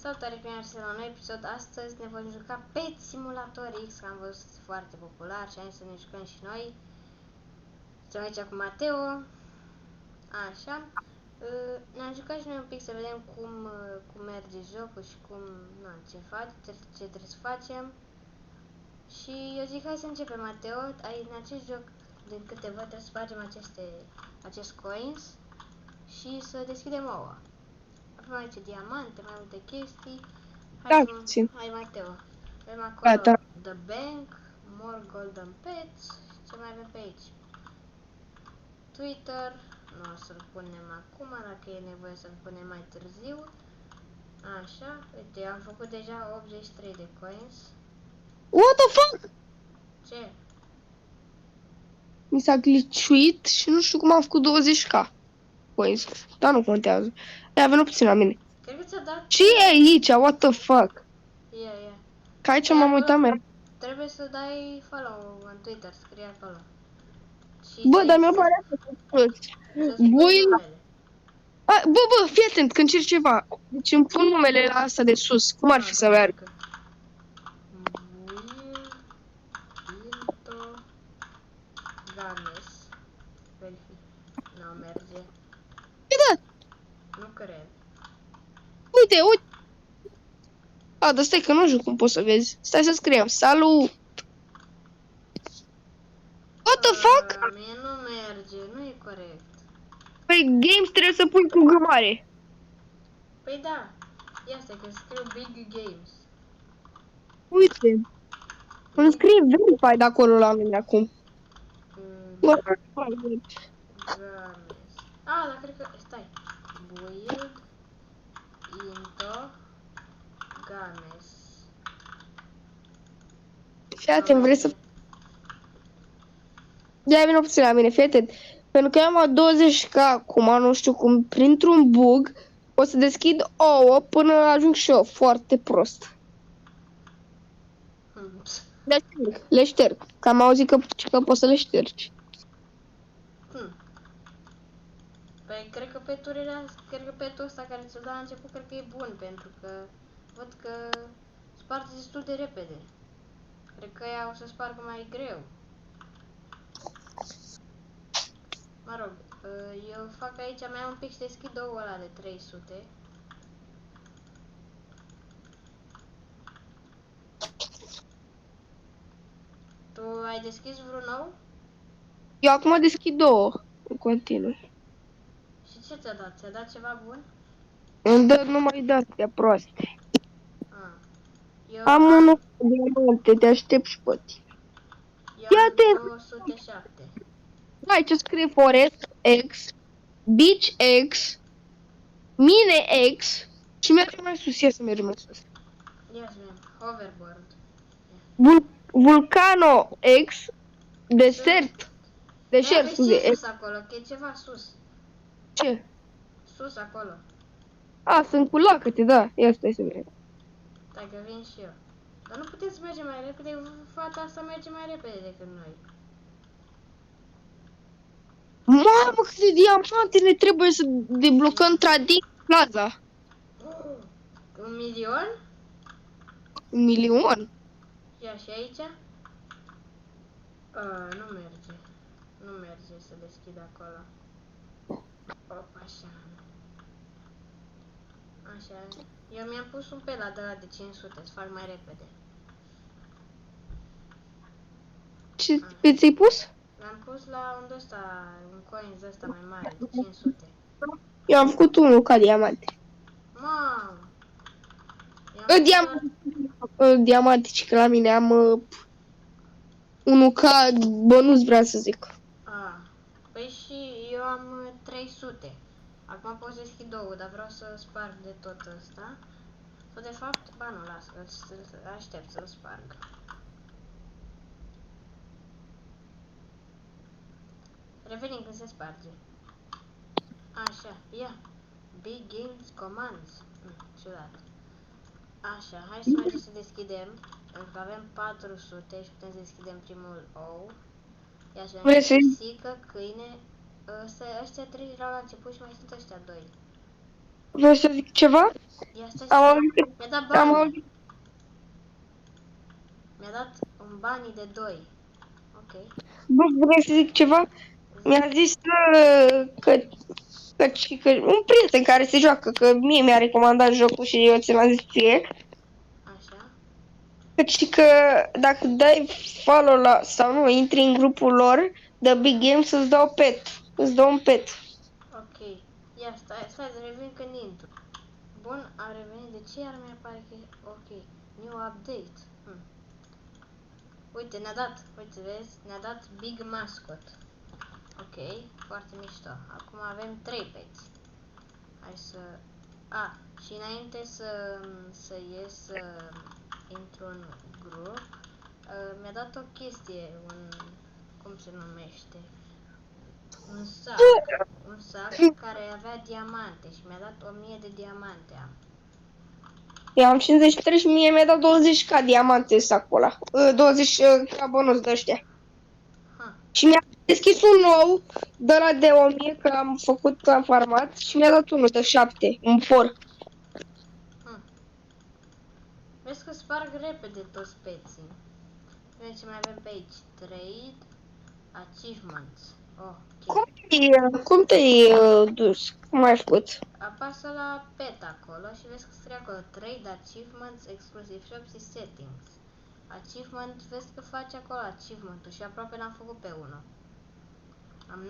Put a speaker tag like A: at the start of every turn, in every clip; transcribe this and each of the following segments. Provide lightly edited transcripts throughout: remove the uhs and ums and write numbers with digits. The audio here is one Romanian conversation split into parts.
A: Salutare, bine ați la un nou episod. Astăzi ne vom juca Pet Simulator X, că am văzut foarte popular și am zis să ne jucăm și noi. Suntem aici cu Mateo. Așa. Ne-am jucat și noi un pic să vedem cum merge jocul și ce trebuie să facem. Și eu zic, hai să începem, Mateo. În acest joc, din câte văd, trebuie să facem acest coins și să deschidem ouă. Avem aici diamante, mai multe chestii. Hai Mateo. Avem acolo The Bank, More Golden Pets. Ce mai avem pe aici? Twitter. Nu o să-l punem acum, dacă e nevoie să-l punem mai târziu. Așa, uite, eu am făcut deja 83 de coins.
B: What the fuck?
A: Ce?
B: Mi s-a glitchuit și nu știu cum am făcut 20k coins. Dar nu contează. A venit puțin la mine.
A: Cred că ți-a dat...
B: Ce e aici? What the fuck?
A: E.
B: Că aici m-am uitat mereu.
A: Trebuie să dai follow în Twitter, scrie acolo.
B: Bă, dar mi-a pare Bă, fii atent când cer ceva. Deci îmi pun numele la asta de sus. Cum ar fi să meargă?
A: Nu merge.
B: Da.
A: Nu cred.
B: Uite. Dar stai că nu știu cum poți să vezi. Stai să scriem. Salut! What the fuck?
A: Mie nu merge, nu e corect.
B: Păi games trebuie să pui cu gămare.
A: Păi da. Ia stai că scriu Big Games.
B: Uite. Îmi scrie Verified acolo la mine acum.
A: Games. Dar cred că... Stai. Build into Games.
B: Fii atent, vrei să... De-aia vine puțin la mine, fii atent. Pentru că eu am 20k acum, nu știu cum, printr-un bug, o să deschid ouă până ajung și eu foarte prost. Le șterg. Că am auzit că poți să le ștergi.
A: Păi cred că petul ăsta care ți-l da la început, cred că e bun, pentru că văd că sparge destul de repede. Cred că ea o să spargă mai greu. Mă rog, eu fac aici, mai am un pic și deschid ouă ăla de 300. Tu ai deschis vreun nou?
B: Eu acum deschid două. În continuu.
A: Și ce ți-a dat? Ți-a dat ceva bun?
B: Îmi dă numai de-astea proaste.
A: Eu
B: am unul de diamante, te aștept și pe tine.
A: Eu am 207.
B: Aici scrie Forest X, Beach X, Mine X și mergem mai sus. Ia să mergem mai sus.
A: Ia să vedem. Hoverboard.
B: Vulcano X, Desert. Deșert,
A: scuze. Sus acolo, că e ceva sus.
B: Ce?
A: Sus acolo.
B: Sunt cu lacăte, da. Ia stai să vedem.
A: Stai că vin și eu. Dar nu putem să mergem mai repede, fata asta merge mai repede decât noi.
B: Mamă, câte diamante ne trebuie să deblocăm Trading Plaza.
A: 1.000.000?
B: 1.000.000?
A: Ia și aici? Nu merge. Nu merge să deschid acolo. Așa. Așa. Eu mi-am pus un pe la de 500, să fac mai repede.
B: Ce ți-ai pus?
A: L-am pus la un coins ăsta mai mare, de 500.
B: Eu am făcut unul ca diamante.
A: Mamă!
B: Diamante, și că la mine am unul ca bonus, vreau să zic.
A: Păi și eu am 300. Acum pot să deschid două, dar vreau să sparg de tot ăsta. Sau de fapt, nu, lasă, aștept să-l sparg. Revenim când se sparge. Așa, ia. Big Games Commands. Ciudat. Așa, hai să mergem să deschidem. Pentru că avem 400 și putem să deschidem primul ou. Ia să vedem pisică, câine. Ăștia 3 erau la început și mai sunt ăștia 2.
B: Vreau să zic ceva?
A: Ia stai
B: Am
A: să...
B: auzit,
A: Mi-a dat
B: am
A: bani.
B: auzit.
A: Mi-a dat un banii de 2. Ok.
B: Bă, vreau să zic ceva? Mi-a zis că un prieten care se joacă, că mie mi-a recomandat jocul și eu ți l-am zis ție,
A: Așa.
B: că dacă dai follow la, sau nu, intri în grupul lor, The Big Game, să-ți dau pet. Îți dau un pet.
A: Ok. Ia stai să revin când intru. Bun, am revenit. De ce iar mi-apare că... Ok. New update. Uite, uite, vezi? Ne-a dat Big Mascot. Ok, foarte mișto. Acum avem 3 pets. Hai să... și înainte să ies să intru în grup, mi-a dat o chestie, cum se numește? Un sac. Un sac care avea diamante și mi-a dat 1000 de diamante am.
B: Eu am 53 și mie mi-a dat 20k diamante sacul ăla. 20k bonus de ăștia.
A: Ha,
B: Și mi-a deschis un nou de la de 1000, că am farmat și mi-a dat unul de 7, un por.
A: ha. Vezi că sparg repede toți peții. Vedem ce mai avem pe aici. Trade, achievements. Ok.
B: Cum te-ai dus? Cum ai făcut?
A: Apasă la pet acolo și vezi că scrie acolo Trade, Achievements, Exclusive Shops și Settings. Achievement, vezi că face acolo achievement-ul și aproape l-am făcut pe unul. Am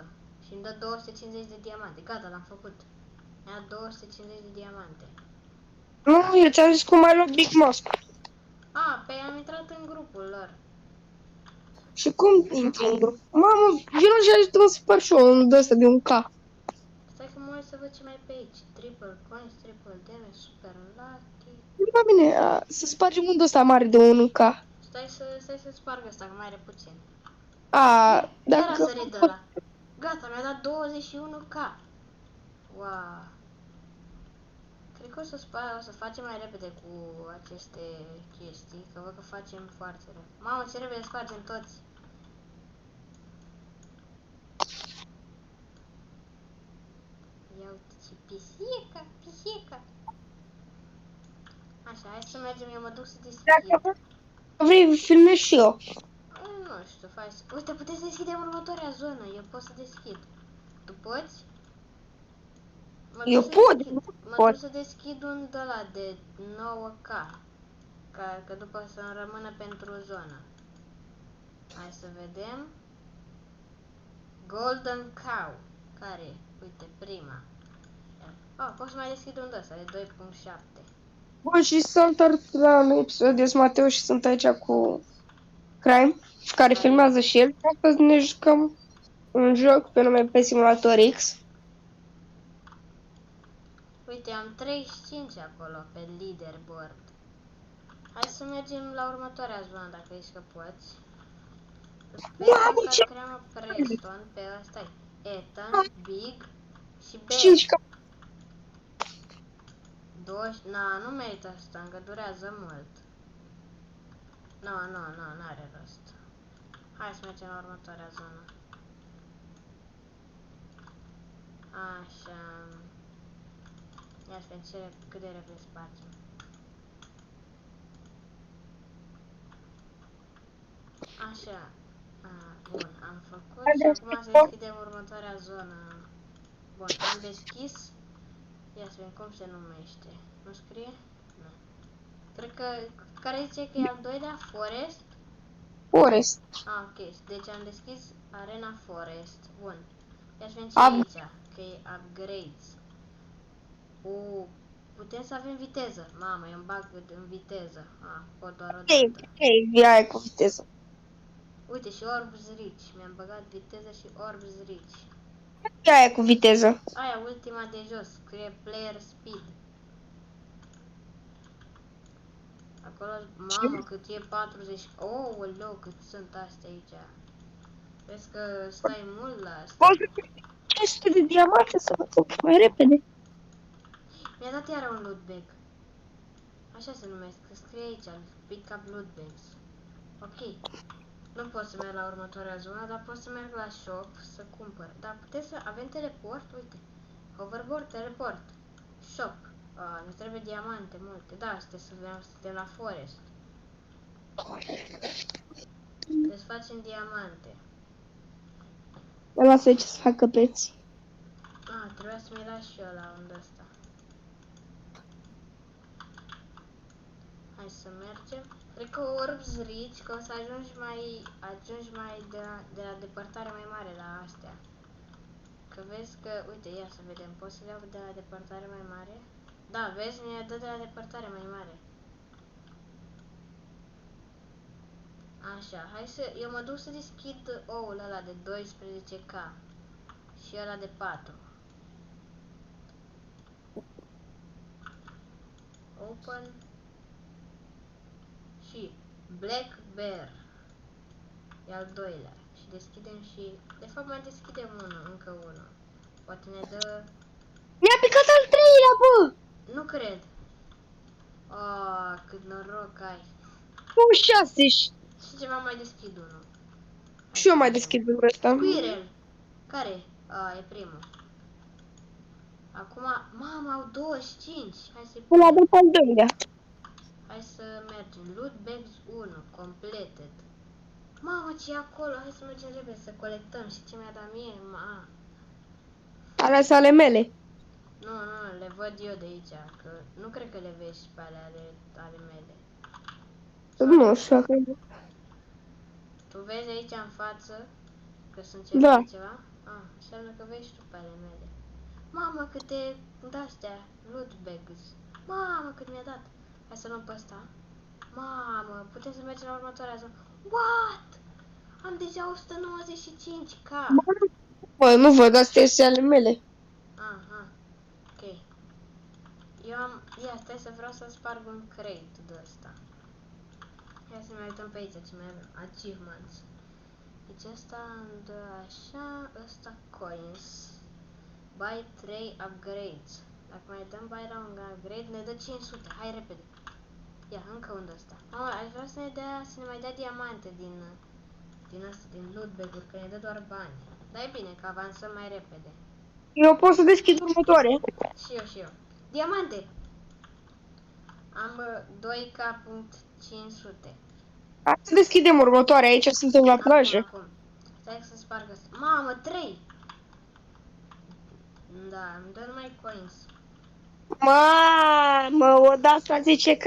A: 98% și îmi dă 250 de diamante. Gata, l-am făcut. Mi-a 250 de diamante.
B: Nu, eu ți-am zis cum ai luat Big Mask.
A: Pe am intrat în grupul lor.
B: Și cum intri în grup? Mamă, vină și ajută-mă să fac și eu unul de ăsta de un K.
A: Stai că mă uit să văd ce mai e pe aici. Triple coins, triple damage, super lucky.
B: Da, bine, să spargem unul ăsta mare de un K.
A: Stai să sparg ăsta, că mai are puțin. Iar a
B: Dacă...
A: sărit de ăla. Gata, mi-a dat 21k. Wow. Cred că o să facem mai repede cu aceste chestii, că văd că facem foarte repede. Mamă, ce repede spargem toți. Ia uite ce pisica. Așa, hai să mergem, eu mă duc să deschid.
B: Dacă vrei, filmez și eu.
A: Nu știu, faci... Uite, puteți să deschidem următoarea zonă, eu pot să deschid. Tu poți?
B: Eu pot, nu
A: Mă duc
B: pot.
A: să deschid un de la de 9k. Că după să-mi rămână pentru zonă. Hai să vedem. Golden Cow. Care e? Uite, prima. Pot să mai deschid un de ăsta, de 2.7.
B: Bun, și sunt la un episod de Mateo și sunt aici cu Crime, care filmează și el. Astăzi ne jucăm un joc pe nume pe Simulator X.
A: Uite, am 35 acolo pe leaderboard. Hai să mergem la următoarea zonă, dacă ești că poți. Vedem
B: Mamă, ce
A: care cheamă Preston, pe ăsta Ethan, Big și Ben.
B: 5 ca...
A: 20, nu merită asta, încă durează mult. N-are rost. Hai să mergem la următoarea zonă. Așa. Ia să vedem cât de repede spargem. Așa. Bun, am făcut și acum să deschidem următoarea zonă. Bun, am deschis. Ia să vedem cum se numește. Nu scrie? Nu. Cred că, care zice că e al doilea? Forest?
B: Forest.
A: Ok. Deci am deschis Arena Forest. Bun. Ia să vedem ce e
B: Ab...
A: aici. Că e upgrades. Putem să avem viteză. Mamă, eu îmi bag în viteză. Pot doar o dată.
B: Aia cu viteză.
A: Uite, și orbs rich. Mi-am băgat viteză și orbs rich.
B: Aia cu viteză.
A: Aia, ultima de jos. Scrie player speed. Acolo, mamă, cât e 40. Oh, leu, cât sunt astea aici. Vezi că stai mult la asta.
B: Poți să 500 de diamante să fac mai repede.
A: Mi-a dat iară un loot bag. Așa se numesc, că scrie aici, pick up loot bags. Ok. Nu pot să merg la următoarea zonă, dar pot să merg la shop să cumpăr. Dar puteți să avem teleport? Uite. Hoverboard, teleport. Shop. Ne trebuie diamante multe. Da, suntem la forest. Trebuie să facem diamante.
B: Lasă ce să facă peți.
A: Trebuia să mi las și eu la undă ăsta. Hai să mergem. Cred că orbs rich, că o să ajungi mai de la depărtare mai mare la astea. Că vezi că, uite, ia să vedem, pot să le iau de la depărtare mai mare? Da, vezi, mi-a dat de la depărtare mai mare. Așa, hai să, eu mă duc să deschid oul ăla de 12k și ăla de 4. Open și Black Bear e al doilea și deschidem și, de fapt mai deschidem încă unul. Poate ne dă,
B: Mi-a picat al treilea, bă!
A: nu cred. Cât noroc ai.
B: 26 și
A: Ceva mai deschid unul.
B: și eu mai deschid lucrul ăsta.
A: Squirrel. Care? E primul. Acum, mama, au 25. Hai să-i
B: Ăla
A: punem.
B: de al doilea.
A: Hai să mergem. Loot bags 1. Completed. Mamă, ce e acolo? Hai să mergem repede să colectăm. Și ce mi-a dat mie?
B: Alea sunt ale mele.
A: Nu, le văd eu de aici. Că nu cred că le vezi pe ale mele.
B: Nu știu dacă...
A: Tu vezi aici în față că sunt
B: Da.
A: ceva? Înseamnă că vezi tu pe ale mele. Mamă, câte de-astea, loot bags. Mamă, cât mi-a dat. Hai să luăm pe ăsta. Mamă, putem să mergem la următoarea zonă. What? Am deja 195k.
B: Bă, nu văd, astea sunt ale mele.
A: Aha, ok. Ia, stai să vreau să sparg un crate de ăsta. Ia să mai uităm pe aici ce mai avem. Achievements. Deci ăsta îmi dă așa, ăsta coins. Buy 3 upgrades. Dacă mai dăm buy la un upgrade, ne dă 500. Hai repede. Ia, încă unde ăsta. Mama, aș vrea să ne mai dea diamante din asta, din loot bag-uri, că ne dă doar bani. Dar e bine, că avansăm mai repede.
B: Eu pot să deschid următoare.
A: Și eu. Diamante! Am 2k.500.
B: Hai să deschidem următoare, aici suntem la plajă.
A: Acum. Stai să sparg asta. Mamă, 3! Da, îmi dă numai coins.
B: Mamă, o dată 10k.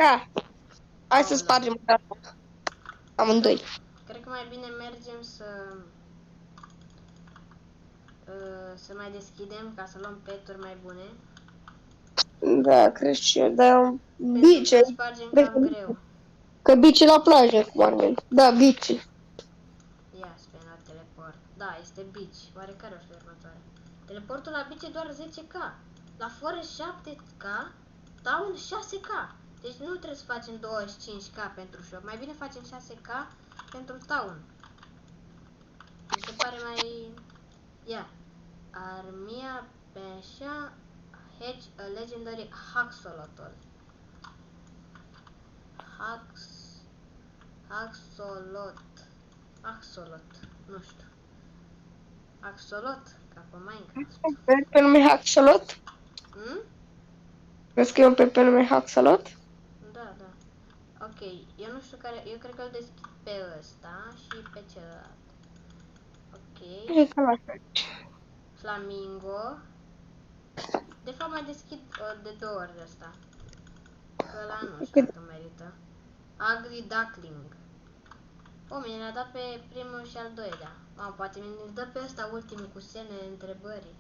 B: Hai să
A: Aoleu.
B: spargem data. Amândoi.
A: Cred că mai bine mergem să mai deschidem ca să luăm peturi mai bune.
B: Da, cred și eu, dar
A: Pentru
B: bice.
A: că spargem cam greu.
B: Că bici la plajă, cum ar veni. Da, bici.
A: Ia, sper la teleport. Da, este bici. Oare care o fi următoare? Teleportul la bici e doar 10k. La forest 7k. Town 6k. Deci nu trebuie să facem 25k pentru shop. Mai bine facem 6k pentru town. Mi se pare mai... Ia. Armia Pesha Hedge a Legendary Haxolotl. Axolot. Nu știu. Axolot, ca pe Minecraft.
B: Pe nume Haxolot? Crezi că e un pe nume Haxolot?
A: Da. Ok, eu nu știu care, eu cred că îl deschid pe ăsta și pe celălalt. Ok,
B: E ca la fel.
A: Flamingo. De fapt mai deschid de 2 ori de ăsta. Că ăla nu știu dacă merită. Ugly Duckling. Mie ne-a dat pe primul și al doilea. Poate mi-l dă pe ăsta ultimul cu semne întrebării.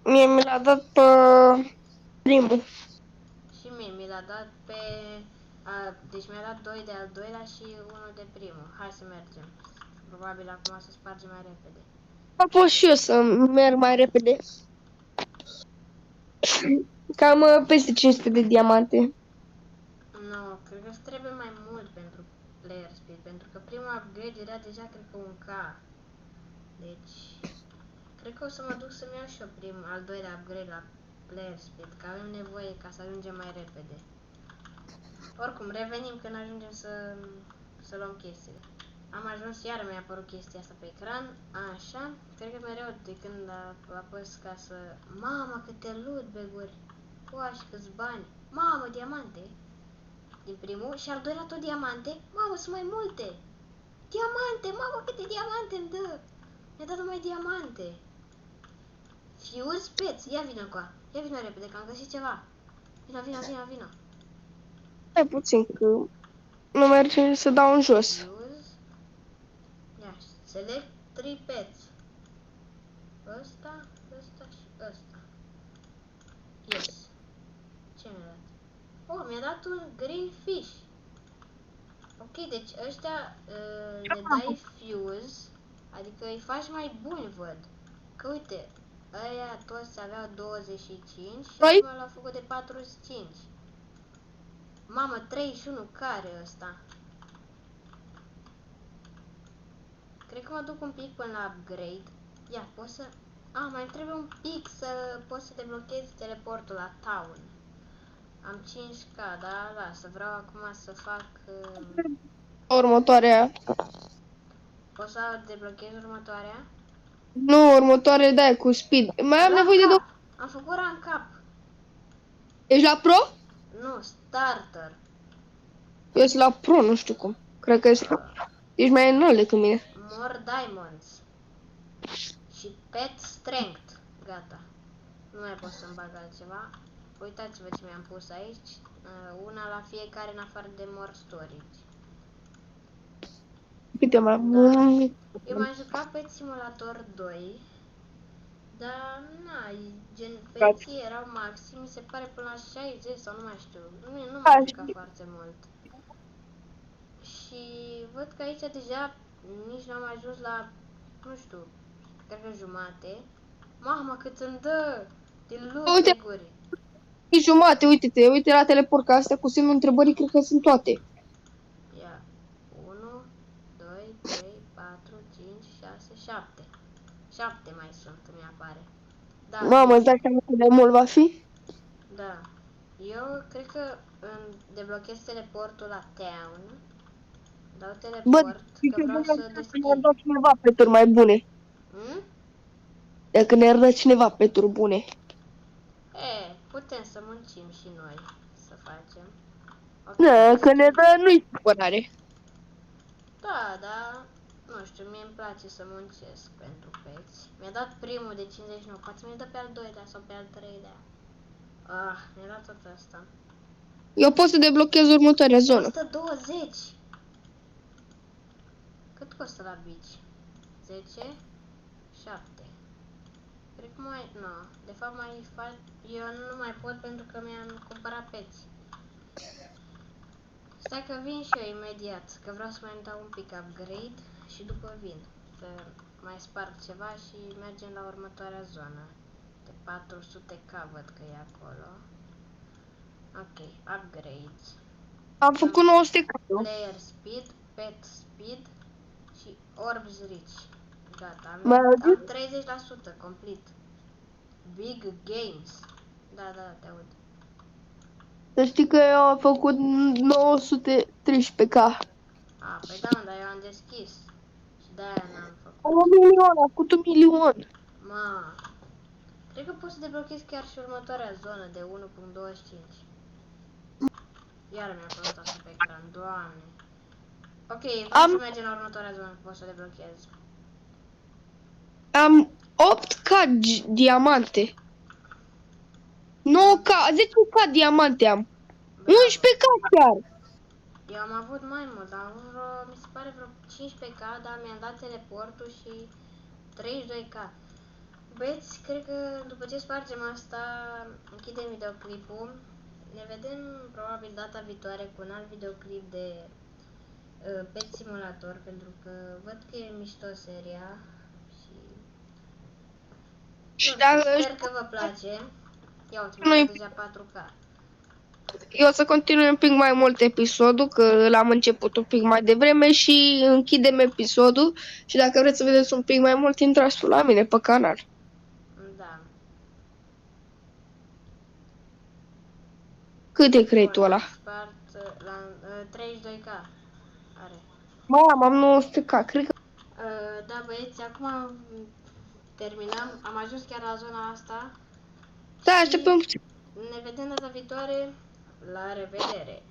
B: Mie mi l-a dat pe primul.
A: Și mie mi l-a dat pe... deci mi-a dat 2 de al doilea și 1 de primul. Hai să mergem. Probabil acum o să spargem mai repede.
B: Pot și eu să merg mai repede. Cam peste 500 de diamante.
A: Nu, cred că trebuie mai mult pentru player speed, pentru că primul upgrade era deja, cred că, 1k. Deci, cred că o să mă duc să-mi iau și eu al doilea upgrade la player speed, că avem nevoie ca să ajungem mai repede. Oricum, revenim când ajungem să luăm chestiile. Am ajuns, iar mi-a apărut chestia asta pe ecran. Așa. Cred că mereu de când apăs ca să... Mamă, câte loot bag-uri. Ua, și câți bani. Mamă, diamante. Din primul și al doilea tot diamante. Mamă, sunt mai multe. Diamante, mamă, câte diamante îmi dă. Mi-a dat numai diamante. Fuse pets. Ia vină cu a. Ia vină repede, că am găsit ceva. Vină.
B: Stai puțin, că nu merge să dau în jos.
A: Fuse. Ia, select 3 pets. Ăsta și ăsta. Yes. Ce mi-a dat? Oh, mi-a dat un green fish. Ok, deci ăștia le dai fuse, adică îi faci mai buni, văd. Că uite, ăia toți aveau 25 și
B: Noi?
A: acum l-au făcut de 45. Mamă, 31, care ăsta? Cred că mă duc un pic până la upgrade. Ia, pot să... mai îmi trebuie un pic să pot să deblochez teleportul la town. Am 5k, da, lasă, vreau acum să fac...
B: Următoarea.
A: O să deblochez următoarea?
B: Nu, următoarea de cu speed. Mai am nevoie de două.
A: Am făcut rank up.
B: Ești la pro?
A: Nu, starter.
B: Eu sunt la pro, nu știu cum. Cred că ești mai înalt decât mine.
A: More diamonds. Și pet strength. Gata. Nu mai pot să-mi bag altceva. Uitați-vă ce mi-am pus aici. Una la fiecare în afară de more storage.
B: Câte mai am?
A: Eu m-am jucat Pet Simulator 2. Dar, gen,
B: Da.
A: peții erau maxim, mi se pare până la 60 sau nu mai știu. Nu m-am jucat foarte mult. Și văd că aici deja nici n-am ajuns la, nu știu, cred că jumate. Mamă, cât îmi dă din loot bag-uri.
B: E jumate, uite-te, uite la teleport, că astea cu semnul întrebării cred că sunt toate.
A: Ia, 1, 2, 3, 4, 5, 6, 7. 7 mai sunt, mi apare. Da,
B: Mamă, îți dai seama cât de mult va fi?
A: da. Eu cred că deblochez teleportul la town. Dau
B: Bă,
A: teleport, că vreau să deschid.
B: ne-ar da cineva pe turi mai bune. Dacă ne-ar da cineva pe turi bune.
A: Putem să muncim și noi să facem.
B: Da, că ne dă nu-i supărare.
A: Da, nu știu, mie îmi place să muncesc pentru peți. Mi-a dat primul de 59, poate mi-a dat pe al doilea sau pe al treilea. Mi-a dat tot asta.
B: Eu pot să deblochez următoarea zonă.
A: 120! Cât costă la bici? 10? 7. Cred că mai... Nu, de fapt mai fac... Eu nu mai pot pentru că mi-am cumpărat peți. Stai că vin și eu imediat, că vreau să mai dau un pic upgrade și după vin. Să mai sparg ceva și mergem la următoarea zonă. De 400k văd că e acolo. Ok, upgrades.
B: Am făcut 900 cadru.
A: Player speed, pet speed și orbs rich. Gata, am 30% complet. Big games. Da, te aud.
B: Să știi că eu am făcut 913k.
A: Păi da, dar eu am deschis. Și de-aia n-am făcut.
B: 1.000.000, am făcut 1.000.000.
A: Cred că pot să deblochez chiar și următoarea zonă de 1.25. Iar mi-a apărut asta pe ecran, doamne. Ok, vreau să mergem la următoarea zonă, pot să deblochez.
B: Am 8k diamante. 9k, 10k diamante am. 11k chiar.
A: Eu am avut mai mult, am avut mi se pare vreo 15k, dar mi-am dat teleportul și 32k. Băieți, cred că după ce spargem asta, închidem videoclipul. Ne vedem probabil data viitoare cu un alt videoclip de Pet Simulator, pentru că văd că e mișto seria și sper că vă place. Ia uite, mi-am deja 4k.
B: Eu o să continui un pic mai mult episodul, că l-am început un pic mai devreme și închidem episodul. Și dacă vreți să vedeți un pic mai mult, intrați la mine pe canal.
A: Da.
B: Cât e cretul ăla?
A: Spart la 32k are.
B: Mamă, am 900k, cred că...
A: Da, băieți, acum terminăm. Am ajuns chiar la zona asta.
B: Da,
A: Și
B: așteptăm puțin.
A: ne vedem data viitoare. La revedere!